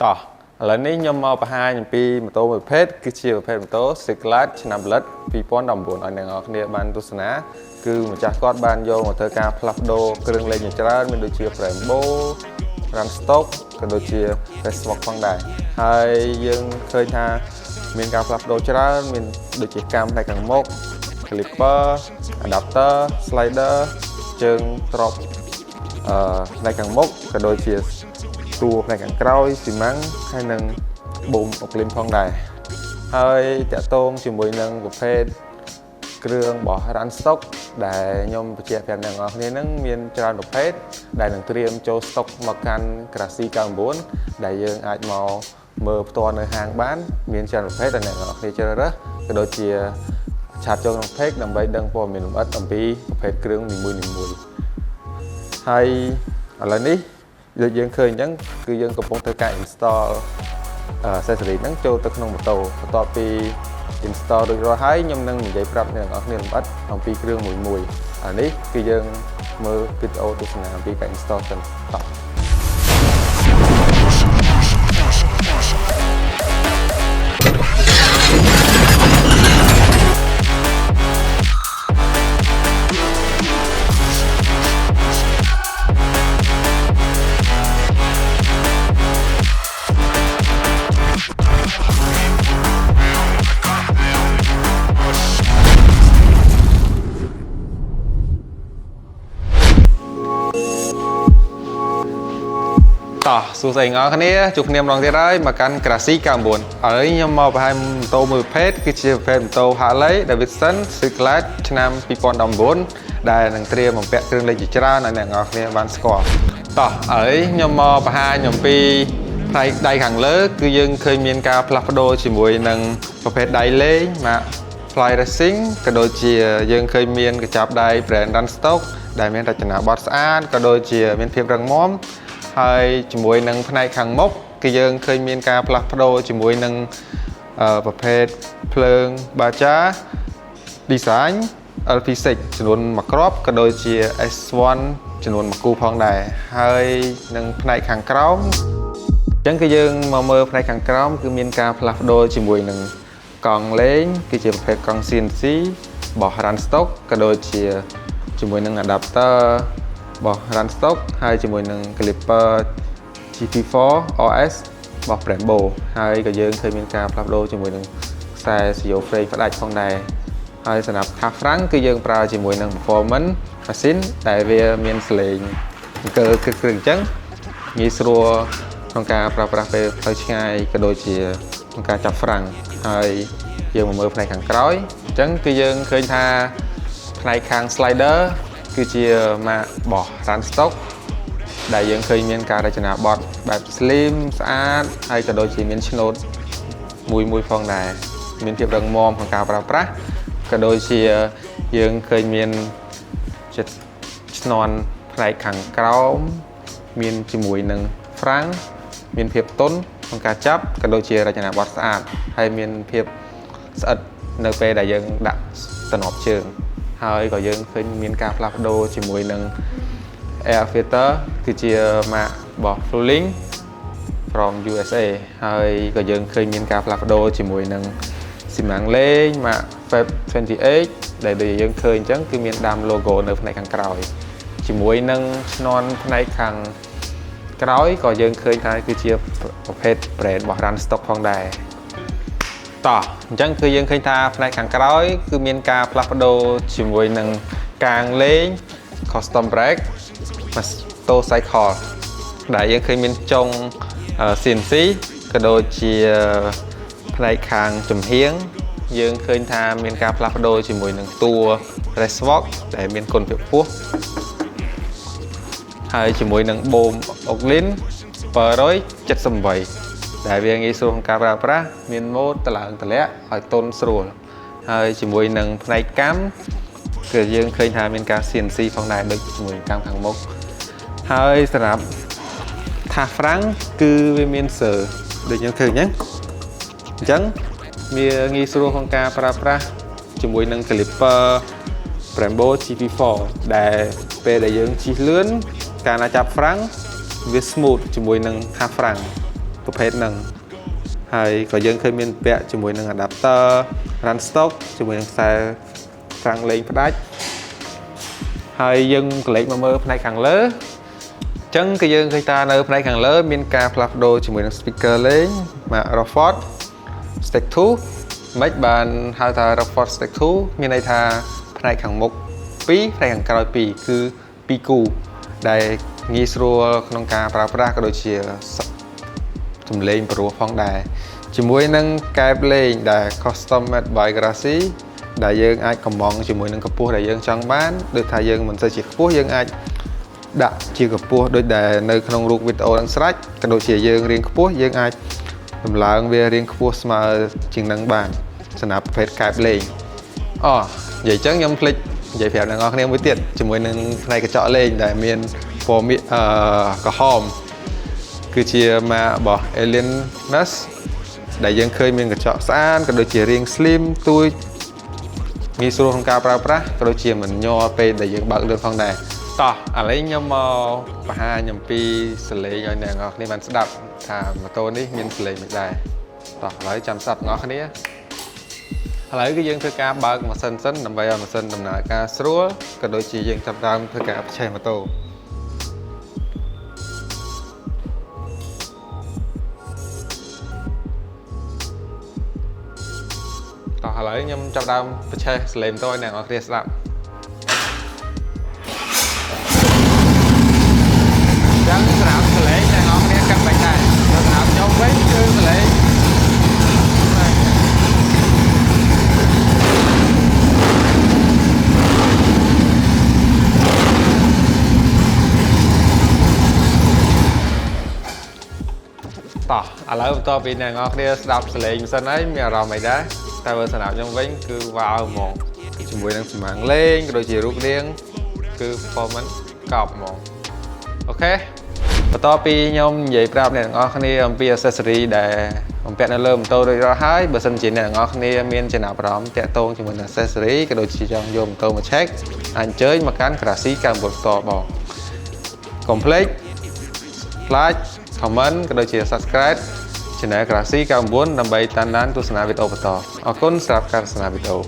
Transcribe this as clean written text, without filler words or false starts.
តោះឥឡូវនេះខ្ញុំមកបង្ហាញអំពីម៉ូតូមួយប្រភេទគឺជាប្រភេទម៉ូតូ Cyclade ឆ្នាំផលិត2019ឲ្យអ្នកនរគ្នាបានទស្សនាគឺម្ចាស់គាត់បានយកមកធ្វើការផ្លាស់ប្ដូរគ្រឿងលេខជាច្រើនមានដូចជា Brembo, Runstock ក៏ដូចជា Resmock ផងដែរហើយយើងឃើញថាមានការផ្លាស់ប្ដូរច្រើនមានដូចជាកាំផ្នែកខាងមុខ Clipper, Adapter, Slider ជើងទ្របផ្នែកខាងមុខក៏ដូចជាតួផ្នែកខាងក្រោយស៊ីម៉ាំងហើយនឹងបូមអុកលីនផងដែរហើយតាក់ទងជាមួយនឹងប្រភេទគ្រឿងរបស់ Runstock ដែលខ្ញុំបញ្ជាក់ប្រាប់អ្នកនរគ្នានឹងមានច្រើនប្រភេទដែលនឹងត្រៀមចូលស្តុកមកកាន់ Gracie 99ដែលយើងអាចមកមើលផ្ទាល់នៅហាងបានមានច្រើនប្រភេទដែលអ្នកនរគ្នាជ្រើសរើសក៏ដូចជាឆាតចូលក្នុង page ដើម្បីដឹងព័ត៌មានលម្អិតអំពីប្រភេទគ្រឿងនីមួយៗហើយឥឡូវនេះដូចយើងឃើញអញ្ចឹងគឺយើងកំពុងធ្វើការ install accessory ហ្នឹងចូលទៅក្នុងម៉ូតូបន្ទាប់ពី install រួចរាល់ហើយខ្ញុំនឹងនិយាយប្រាប់អ្នកនរគ្នាលម្អិតអំពីគ្រឿងមួយៗអានេះគឺយើងមើលវីដេអូទស្សនាអំពីការ install សិនតោះសួស្តីអ្នកនរគ្នាជួបគ្នាម្ដងទៀតហើយមកកាន់ Gracie 99ឥឡូវខ្ញុំមកបង្ហាញម៉ូតូមួយប្រភេទគឺជាប្រភេទម៉ូតូ Harley Davidson Cyclade ឆ្នាំ2019ដែលនឹងត្រៀមបំពាក់គ្រឿងលេខជាច្រើនឲ្យអ្នកនរគ្នាបានស្គាល់តោះឥឡូវខ្ញុំមកបង្ហាញអំពីផ្នែកដៃខាងលើគឺយើងឃើញមានការផ្លាស់ប្ដូរជាមួយនឹងប្រភេទដៃលេងម៉ាក Fly Racing ក៏ដូចជាយើងឃើញមានកញ្ចប់ដៃ brand Runstock ដែលមានរចនាបថស្អាតក៏ដូចជាមានភាពរឹងមាំហើយជាមួយនឹងផ្នែកខាងមុខគឺយើងឃើញមានការផ្លាស់ប្ដូរជាមួយនឹងប្រភេទភ្លើង Baja Design LP6 ចំនួន1គ្រាប់ក៏ដូចជា S1 ចំនួន1គូផងដែរហើយនឹងផ្នែកខាងក្រោមអញ្ចឹងគឺយើងមកមើលផ្នែកខាងក្រោមគឺមានការផ្លាស់ប្ដូរជាមួយនឹងកង់លេងគឺជាប្រភេទកង់ CNC របស់ Runstock ក៏ដូចជាជាមួយនឹង adapter របស់ Runstock ហើយជាមួយនឹង Clipper GP4 RS របស់ Brembo ហើយក៏យើងឃើញមានការផ្លាស់ប្ដូរជាមួយនឹងខ្សែ Sio Frame ផ្ដាច់ផងដែរហើយសម្រាប់ Half Frank គឺយើងប្រើជាមួយនឹង Performance Machine ដែលវាមានសលេងអង្គើគ្រឿងអញ្ចឹងងាយស្រួលក្នុងការប្រើប្រាស់ពេលផ្លូវឆ្ងាយក៏ដូចជាក្នុងការចាប់ Frank ហើយយើងមកមើលផ្នែកខាងក្រោយអញ្ចឹងគឺយើងឃើញថាផ្នែកខាង Slider គឺជាម៉ាករបស់ Runstock ដែលយើងឃើញមានការរចនាបថបែប slim ស្អាតហើយក៏ដូចជាមានឆ្នូតមួយផងដែរមានភាពរឹងមាំក្នុងការប្រើប្រាស់ក៏ដូចជាយើងឃើញមានចិត្តឆ្នន់ផ្នែកខាងក្រោមមានជាមួយនឹង Frank មានភាពទន់ក្នុងការចាប់ក៏ដូចជារចនាបថស្អាតហើយមានភាពស្អិតនៅពេលដែលយើងដាក់តំណប់ជើងហើយក៏យើងឃើញមានការផ្លាស់ប្ដូរជាមួយនឹង Air Filter គឺជាម៉ាករបស់ Fluling from USA ហើយក៏យើងឃើញមានការផ្លាស់ប្ដូរជាមួយនឹងស៊ីម៉ាំងលេងម៉ាក Fab 28ដែលយើងឃើញអញ្ចឹងគឺមានដាំ logo នៅផ្នែកខាងក្រោយជាមួយនឹងឆ្នាន់ផ្នែកខាងក្រោយក៏យើងឃើញថាគឺជាប្រភេទ brand របស់ Runstock ផងដែរតោះអញ្ចឹងគឺយើងឃើញថាផ្នែកខាងក្រោយគឺមានការផ្លាស់ប្ដូរជាមួយនឹងកាងលេង custom brake motorcycle ដែលយើងឃើញមានចុង CNC ក៏ដូចជាផ្នែកខាងចំហៀងយើងឃើញថាមានការផ្លាស់ប្ដូរជាមួយនឹងតួ Resmock ដែលមានគុណភាពខ្ពស់ហើយជាមួយនឹងបូមអុកលីន778ដែលវាងាយស្រួលក្នុងការប្រើប្រាស់មានម៉ូដតឡើងតលាក់ឲ្យទន់ស្រួលហើយជាមួយនឹងផ្នែកកាំគឺយើងឃើញថាមានការ CNC ផងដែរដូចជាមួយកាំខាងមុខហើយសម្រាប់ Half Frank គឺវាមានសើដូចយើងឃើញហ្នឹងអញ្ចឹងវាងាយស្រួលក្នុងការប្រើប្រាស់ជាមួយនឹង Clipper Brembo GP4 ដែលពេលដែលយើងជិះលឿនការណាចាប់ Frank វា smooth ជាមួយនឹង Half Frank ប្រភេទហ្នឹងហើយក៏យើងឃើញមានពាក់ជាមួយនឹង adapter run stock ជាមួយនឹងខ្សែហ្វ្រាំងលេងផ្ដាច់ហើយយើងក្លែកមកមើលផ្នែកខាងលើអញ្ចឹងគឺយើងឃើញថានៅផ្នែកខាងលើមានការផ្លាស់ប្ដូរជាមួយនឹង speaker លេងមក Rockford Stec 2មិនបានហៅថា Rockford Stec 2មានន័យថាផ្នែកខាងមុខ2ផ្នែកខាងក្រោយ2គឺ2គូដែលងាយស្រួលក្នុងការប្រើប្រាស់ក៏ដូចជាសំឡេងព្រោះផងដែរជាមួយនឹងកែបលេងដែល custom made by Grassy ដែលយើងអាចកំងជាមួយនឹងកម្ពស់ដែលយើងចង់បានដូចថាយើងមិនសូវជាខ្ពស់យើងអាចដាក់ជាកម្ពស់ដូចដែលនៅក្នុងរូបវីដេអូនឹងស្រេចក៏ដូចជាយើងរៀងខ្ពស់យើងអាចដំឡើងវារៀងខ្ពស់ស្មើជាងនឹងបានសម្រាប់ប្រភេទកែបលេងនិយាយចឹងខ្ញុំភ្លេចនិយាយប្រាប់អ្នកនរគ្នាមួយទៀតជាមួយនឹងផ្នែកកញ្ចក់លេងដែលមានពណ៌ក្រហមគឺជាម៉ាករបស់ Alien Mesh ដែលយើងឃើញមានកញ្ចក់ស្អាតក៏ដូចជារាង slim ទួយងាយស្រួលក្នុងការប្រើប្រាស់ក៏ដូចជាមិនញ័រពេលដែលយើងបើកលឿនផងដែរតោះឥឡូវខ្ញុំមកបង្ហាញអំពីសលេងឲ្យអ្នកនរគ្នាបានស្ដាប់ថាម៉ូតូនេះមានសលេងមិនដែរតោះឥឡូវចាំស្ដាប់អ្នកនរគ្នាឥឡូវគឺយើងធ្វើការបើកម៉ាស៊ីនសិនដើម្បីឲ្យម៉ាស៊ីនដំណើរការស្រួលក៏ដូចជាយើងចាប់ផ្ដើមធ្វើការបញ្ឆេះម៉ូតូតោះឥឡូវខ្ញុំចាប់ដើមបញ្ឆេះសលេងម៉ូតូឲ្យអ្នកនរគ្នាស្ដាប់ចឹងសម្រាប់សលេងអ្នកនរគ្នាកាត់បាច់ដែរសម្រាប់ខ្ញុំវិញគឺសលេងតោះឥឡូវបន្ទាប់ពីអ្នកនរគ្នាស្ដាប់សលេងម៉ាស៊ីនហើយមានអារម្មណ៍អីដែរតែបើសម្រាប់ខ្ញុំវិញគឺវ៉ាវហ្មងជាមួយនឹងសម្ាំងលេងក៏ដូចជារូបរាងគឺ performance កប់ហ្មងអូខេបន្ទាប់ពីខ្ញុំនិយាយប្រាប់អ្នកទាំងអស់គ្នាអំពី accessory ដែលបំពាក់នៅលើម៉ូតូរួចរាល់ហើយបើសិនជាអ្នកទាំងអស់គ្នាមានចំណាប់អារម្មណ៍តាក់ទងជាមួយនឹង accessory ក៏ដូចជាចង់យកម៉ូតូមក check អញ្ជើញមកកាន់ Grassy 99 Store បងកុំភ្លេច like comment ក៏ដូចជា subscribe Channel Grassy 99ដើម្បីតាមដានទស្សនាវីដេអូបន្តអរគុណសម្រាប់ការទស្សនាវីដេអូ